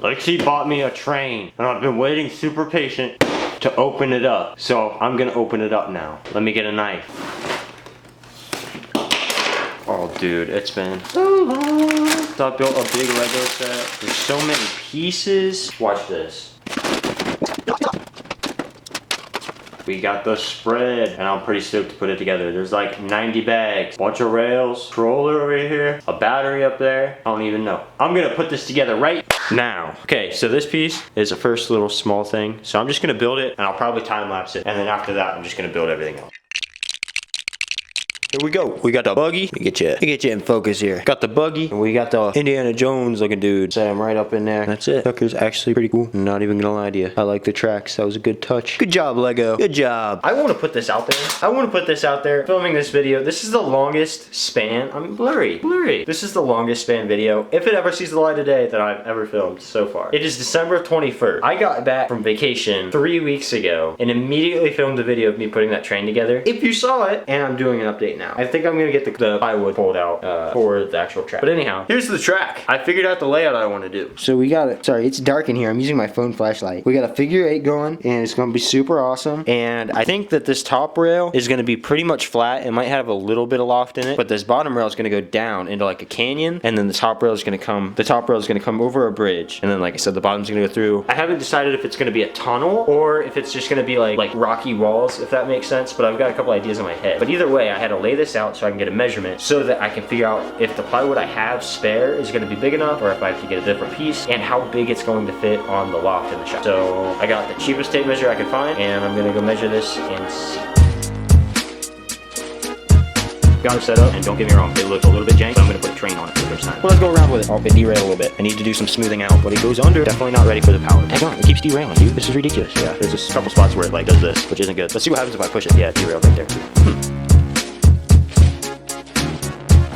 Lexi bought me a train, and I've been waiting super patient to open it up. So I'm gonna open it up now. Let me get a knife. Oh dude, it's been so long. So I built a big Lego set. There's so many pieces. Watch this. We got the spread, and I'm pretty stoked to put it together. There's like 90 bags, bunch of rails, controller over here, a battery up there. I don't even know. I'm gonna put this together right now. Okay, so this piece is a first little small thing. So I'm just gonna build it, and I'll probably time lapse it. And then after that, I'm just gonna build everything else. Here we go. We got the buggy. Let me get you in focus here. Got the buggy, and we got the Indiana Jones looking dude. Set him right up in there. That's it. Tucker's actually pretty cool. I'm not even gonna lie to you. I like the tracks. That was a good touch. Good job, Lego. Good job. I want to put this out there. Filming this video. This is the longest span. I'm blurry. This is the longest span video, if it ever sees the light of day, that I've ever filmed so far. It is December 21st. I got back from vacation 3 weeks ago and immediately filmed a video of me putting that train together. If you saw it, and I'm doing an update now. I think I'm gonna get the plywood pulled out for the actual track. But anyhow, here's the track. I figured out the layout I want to do. So we got it. Sorry, it's dark in here. I'm using my phone flashlight. We got a figure 8 going, and it's gonna be super awesome. And I think that this top rail is gonna be pretty much flat. It might have a little bit of loft in it, but this bottom rail is gonna go down into like a canyon, and then the top rail is gonna come over a bridge, and then like I said, the bottom's gonna go through. I haven't decided if it's gonna be a tunnel or if it's just gonna be like rocky walls, if that makes sense. But I've got a couple ideas in my head. But either way, I had to lay this out so I can get a measurement so that I can figure out if the plywood I have spare is going to be big enough, or if I have to get a different piece, and how big it's going to fit on the loft in the shop. So I got the cheapest tape measure I could find, and I'm going to go measure this and see. Got it set up, and don't get me wrong, it looks a little bit jank, but I'm going to put a train on it for the first time. Well, let's go around with it. Oh, it derailed a little bit. I need to do some smoothing out, but it goes under. Definitely not ready for the power. Hang on, it keeps derailing, dude. This is ridiculous. Yeah, there's just a couple spots where it like does this, which isn't good. Let's see what happens if I push it. Yeah, it derailed right there.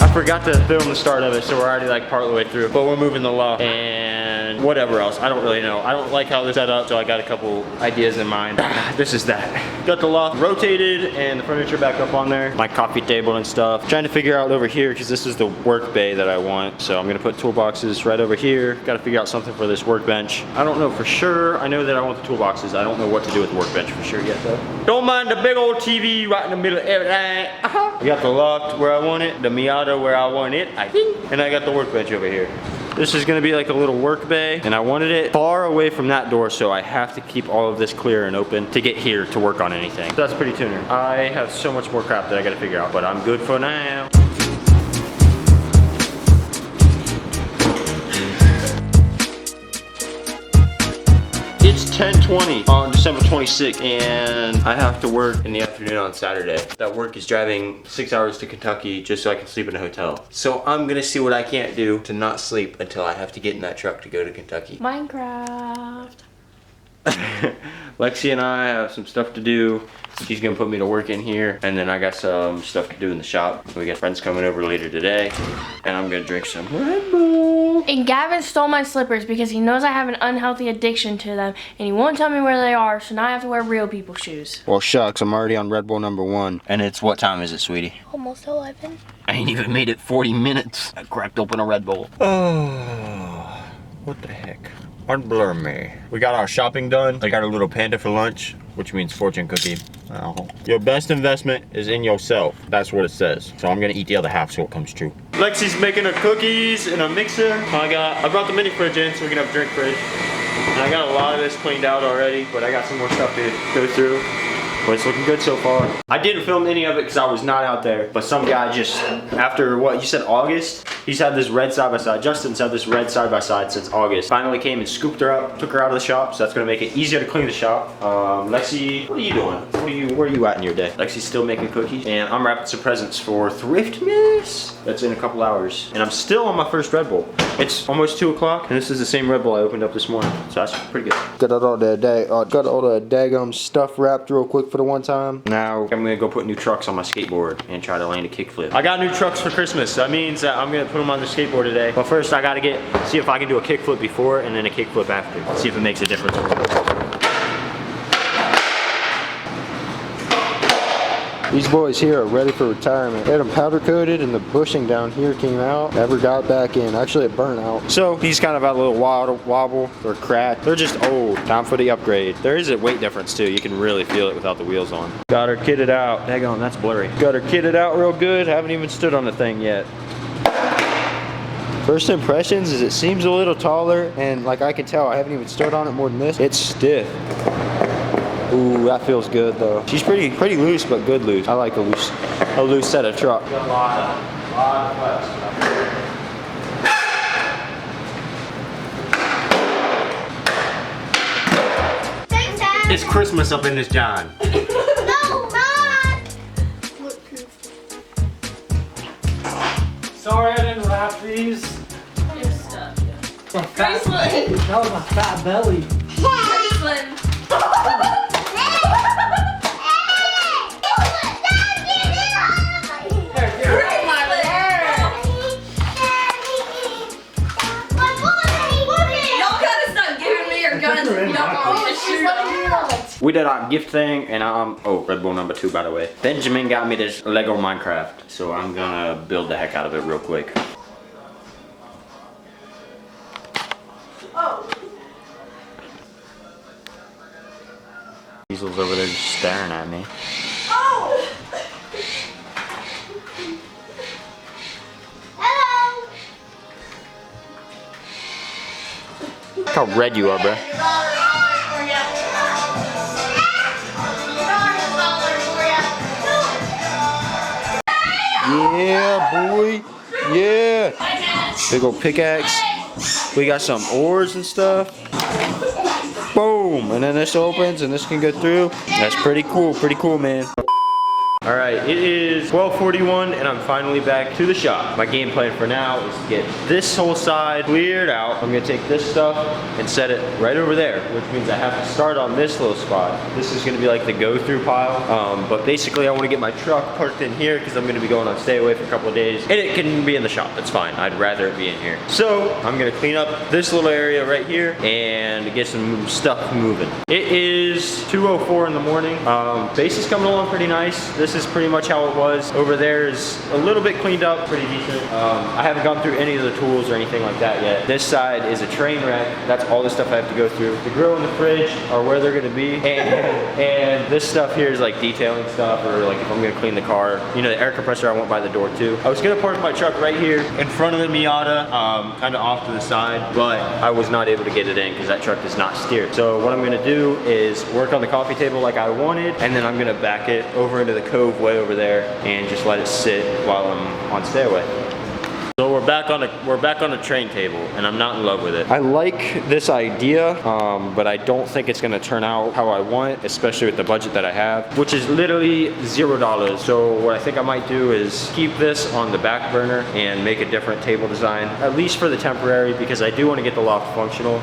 I forgot to film the start of it, so we're already like part of the way through, but we're moving the loft and whatever else. I don't really know. I don't like how this set up, so I got a couple ideas in mind. This is that. Got the loft rotated and the furniture back up on there. My coffee table and stuff. Trying to figure out over here, because this is the work bay that I want. So I'm gonna put toolboxes right over here. Got to figure out something for this workbench. I don't know for sure. I know that I want the toolboxes. I don't know what to do with the workbench for sure yet though. Don't mind the big old TV right in the middle of everything. I got the loft where I want it, the Miata where I want it, I think. And I got the workbench over here. This is gonna be like a little work bay, and I wanted it far away from that door, so I have to keep all of this clear and open to get here to work on anything. So that's pretty tuner. I have so much more crap that I gotta figure out, but I'm good for now. It's 10:20 on December 26th, and I have to work in the afternoon on Saturday. That work is driving 6 hours to Kentucky just so I can sleep in a hotel. So I'm gonna see what I can't do to not sleep until I have to get in that truck to go to Kentucky. Minecraft. Lexi and I have some stuff to do. She's gonna put me to work in here, and then I got some stuff to do in the shop. We got friends coming over later today, and I'm gonna drink some Red Bull. And Gavin stole my slippers because he knows I have an unhealthy addiction to them, and he won't tell me where they are, so now I have to wear real people's shoes. Well, shucks, I'm already on Red Bull #1. And it's, what time is it, sweetie? Almost 11. I ain't even made it 40 minutes. I cracked open a Red Bull. Oh, what the heck? Unblur me. We got our shopping done. I got a little panda for lunch, which means fortune cookie. Oh. Your best investment is in yourself. That's what it says. So I'm gonna eat the other half so it comes true. Lexi's making her cookies in a mixer. I brought the mini fridge in so we can have a drink fridge. And I got a lot of this cleaned out already, but I got some more stuff to go through. But it's looking good so far. I didn't film any of it because I was not out there, but some guy just, after what, you said August? He's had this red side-by-side. Justin's had this red side-by-side since August. Finally came and scooped her up, took her out of the shop, so that's gonna make it easier to clean the shop. Lexi, what are you doing? Where are you at in your day? Lexi's still making cookies, and I'm wrapping some presents for Thriftmas. That's in a couple hours. And I'm still on my first Red Bull. It's almost 2 o'clock, and this is the same Red Bull I opened up this morning, so that's pretty good. Got all the daggum stuff wrapped real quick for the one time. Now I'm gonna go put new trucks on my skateboard and try to land a kickflip. I got new trucks for Christmas. That means that I'm gonna put them on the skateboard today. But first I gotta see if I can do a kickflip before and then a kickflip after. See if it makes a difference. These boys here are ready for retirement. They had them powder coated and the bushing down here came out. Never got back in. Actually, it burnt out. So these kind of have a little wobble or crack. They're just old. Time for the upgrade. There is a weight difference too. You can really feel it without the wheels on. Got her kitted out. Dang on, that's blurry. Got her kitted out real good. Haven't even stood on the thing yet. First impressions is it seems a little taller, and like I can tell, I haven't even stood on it more than this. It's stiff. Ooh, that feels good though. She's pretty loose, but good loose. I like a loose set of truck. Got a lot of flex. Thanks, Dad. It's Christmas up in this John. No, not. Sorry I didn't wrap these. You're stuck. My fat, Graceland. that was my fat belly. Graceland. We did our gift thing, and oh, Red Bull number 2, by the way. Benjamin got me this Lego Minecraft, so I'm gonna build the heck out of it real quick. Oh. Diesel's over there just staring at me. Oh. Hello. Look how red you are, bro. Yeah, boy. Yeah. Big old pickaxe. We got some oars and stuff. Boom. And then this opens and this can go through. That's pretty cool, man. All right, it is 12:41 and I'm finally back to the shop. My game plan for now is to get this whole side cleared out. I'm gonna take this stuff and set it right over there, which means I have to start on this little spot. This is gonna be like the go-through pile. But basically I wanna get my truck parked in here because I'm gonna be going on stay away for a couple of days. And it can be in the shop, that's fine. I'd rather it be in here. So I'm gonna clean up this little area right here and get some stuff moving. It is 2:04 in the morning. Base is coming along pretty nice. This is pretty much how it was. Over there is a little bit cleaned up, pretty decent. I haven't gone through any of the tools or anything like that yet. This side is a train wreck. That's all the stuff I have to go through. The grill and the fridge are where they're gonna be. And this stuff here is like detailing stuff, or like if I'm gonna clean the car. You know, the air compressor I want by the door too. I was gonna park my truck right here in front of the Miata, kind of off to the side, but I was not able to get it in because that truck is not steered. So what I'm gonna do is work on the coffee table like I wanted, and then I'm gonna back it over into the cove way over there and just let it sit while I'm on stay away. So we're back on a train table, and I'm not in love with it. I like this idea, but I don't think it's gonna turn out how I want, especially with the budget that I have, which is literally $0. So what I think I might do is keep this on the back burner and make a different table design, at least for the temporary, because I do want to get the loft functional,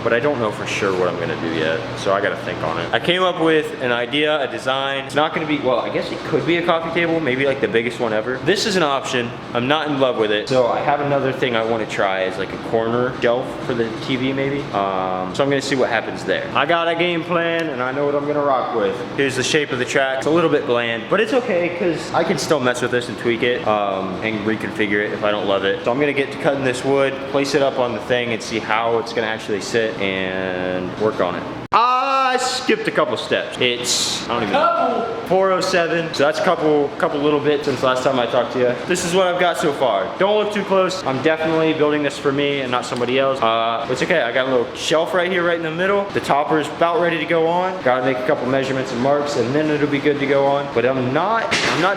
but I don't know for sure what I'm gonna do yet. So I gotta think on it. I came up with an idea, a design. It's not gonna be, well, I guess it could be a coffee table, maybe like the biggest one ever. This is an option. I'm not in love with it. So I have another thing I want to try is like a corner shelf for the TV maybe. So I'm gonna see what happens there. I got a game plan and I know what I'm gonna rock with. Here's the shape of the track. It's a little bit bland, but it's okay because I can still mess with this and tweak it and reconfigure it if I don't love it. So I'm gonna get to cutting this wood, place it up on the thing and see how it's gonna actually sit and work on it. I skipped a couple steps. It's, I don't even know, 4:07. So that's a couple little bits since last time I talked to you. This is what I've got so far. Don't look too close. I'm definitely building this for me and not somebody else. It's okay, I got a little shelf right here, right in the middle. The topper's about ready to go on. Gotta make a couple measurements and marks and then it'll be good to go on. But I'm not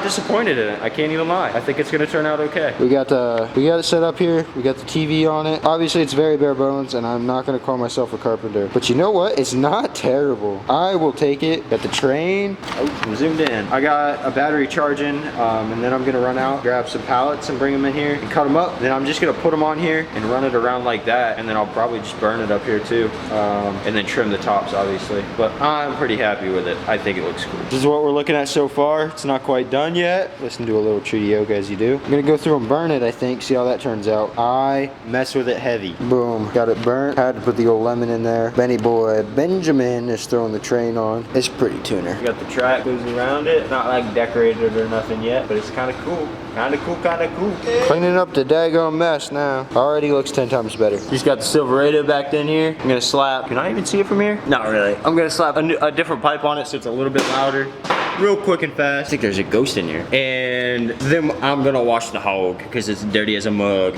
disappointed in it. I can't even lie. I think it's gonna turn out okay. We got it set up here. We got the TV on it. Obviously it's very bare bones and I'm not gonna call myself a carpenter. But you know what? It's not terrible. I will take it. Got the train. Oh, I'm zoomed in. I got a battery charging and then I'm gonna run out, grab some pallets and bring them in here and cut them up. Then I'm just gonna put them on here and run it around like that, and then I'll probably just burn it up here too, and then trim the tops obviously. But I'm pretty happy with it. I think it looks cool. This is what we're looking at so far. It's not quite done yet. Listen to a little tree yoga as you do. I'm gonna go through and burn it, I think, see how that turns out. I mess with it heavy. Boom, got it burnt. Had to put the old lemon in there. Benny boy, Benjamin. in, just throwing the train on. It's pretty tuner. We got the track goes around it. Not like decorated or nothing yet, but it's kind of cool. Kind of cool, kind of cool. Cleaning up the daggone mess now. Already looks 10 times better. Just got the Silverado back in here. I'm gonna slap, can I even see it from here? Not really. I'm gonna slap a different pipe on it so it's a little bit louder. Real quick and fast. I think there's a ghost in here. And then I'm gonna wash the hog because it's dirty as a mug.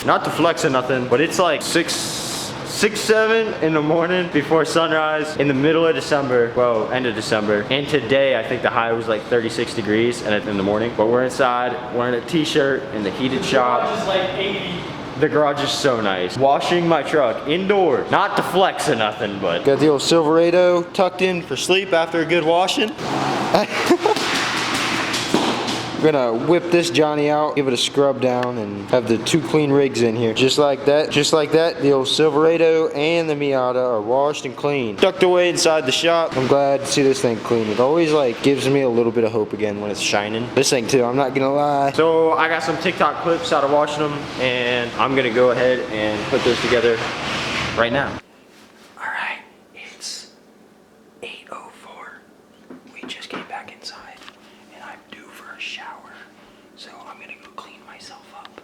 Not to flex or nothing, but it's like 7 in the morning before sunrise in the middle of December. Well, end of December. And today, I think the high was like 36 degrees in the morning. But we're inside, wearing a t-shirt in the heated shop. It's like 80. The garage is so nice. Washing my truck indoors. Not to flex or nothing, but. Got the old Silverado tucked in for sleep after a good washing. We're gonna whip this Johnny out, give it a scrub down, and have the 2 clean rigs in here. Just like that, the old Silverado and the Miata are washed and clean. Tucked away inside the shop. I'm glad to see this thing clean. It always like gives me a little bit of hope again when it's shining. This thing too, I'm not gonna lie. So I got some TikTok clips out of washing them, and I'm gonna go ahead and put those together right now. All right, it's 8:04. We just came back inside. I'm due for a shower, so I'm gonna go clean myself up.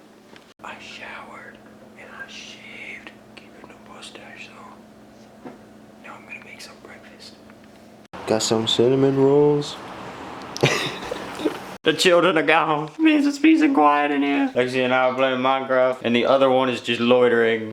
I showered and I shaved, keeping the mustache though. Now I'm gonna make some breakfast. Got some cinnamon rolls. The children are gone. Means it's peace and quiet in here. Next thing you know, I'm playing Minecraft, and the other one is just loitering.